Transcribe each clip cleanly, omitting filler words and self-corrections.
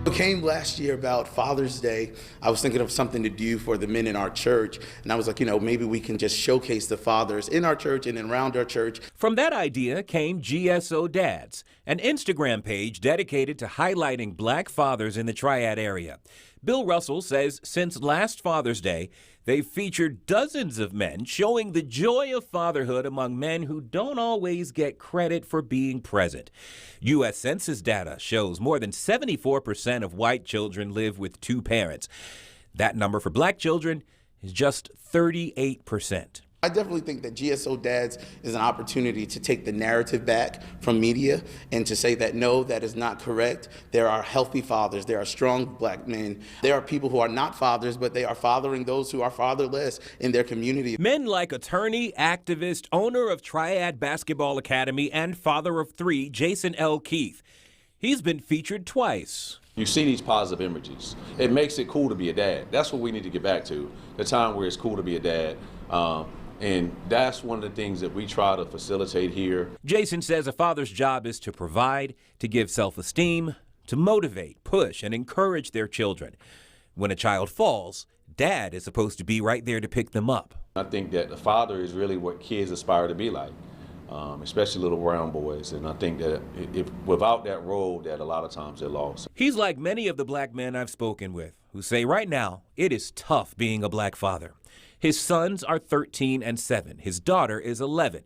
It came last year about Father's Day. I was thinking of something to do for the men in our church, and I was like, maybe we can just showcase the fathers in our church and around our church. From that idea came GSO Dads, an Instagram page dedicated to highlighting black fathers in the Triad area. Bill Russell says since last Father's Day, they've featured dozens of men showing the joy of fatherhood among men who don't always get credit for being present. U.S. Census data shows more than 74% of white children live with two parents. That number for black children is just 38%. I definitely think that GSO Dads is an opportunity to take the narrative back from media and to say that no, that is not correct. There are healthy fathers. There are strong black men. There are people who are not fathers, but they are fathering those who are fatherless in their community. Men like attorney, activist, owner of Triad Basketball Academy, and father of three, Jason L. Keith. He's been featured twice. You see these positive images. It makes it cool to be a dad. That's what we need to get back to, the time where it's cool to be a dad. And that's one of the things that we try to facilitate here. Jason says a father's job is to provide, to give self-esteem, to motivate, push, and encourage their children. When a child falls, dad is supposed to be right there to pick them up. I think that the father is really what kids aspire to be like, especially little brown boys. And I think that if without that role, that a lot of times they're lost. He's like many of the black men I've spoken with who say right now it is tough being a black father. His sons are 13 and 7. His daughter is 11.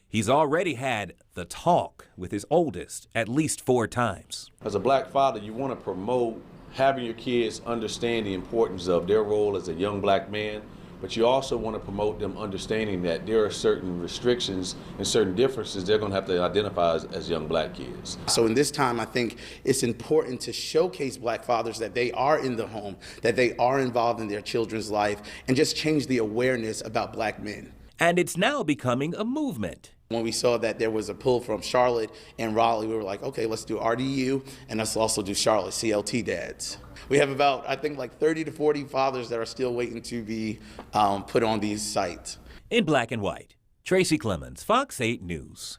He's already had the talk with his oldest at least 4 times. As a black father, you want to promote having your kids understand the importance of their role as a young black man, but you also want to promote them understanding that there are certain restrictions and certain differences they're going to have to identify as young black kids. So in this time, I think it's important to showcase black fathers that they are in the home, that they are involved in their children's life, and just change the awareness about black men. And it's now becoming a movement. When we saw that there was a pull from Charlotte and Raleigh, we were like, okay, let's do RDU, and let's also do Charlotte CLT Dads. We have about, I think, like 30 to 40 fathers that are still waiting to be put on these sites. In black and white, Tracy Clemens, Fox 8 News.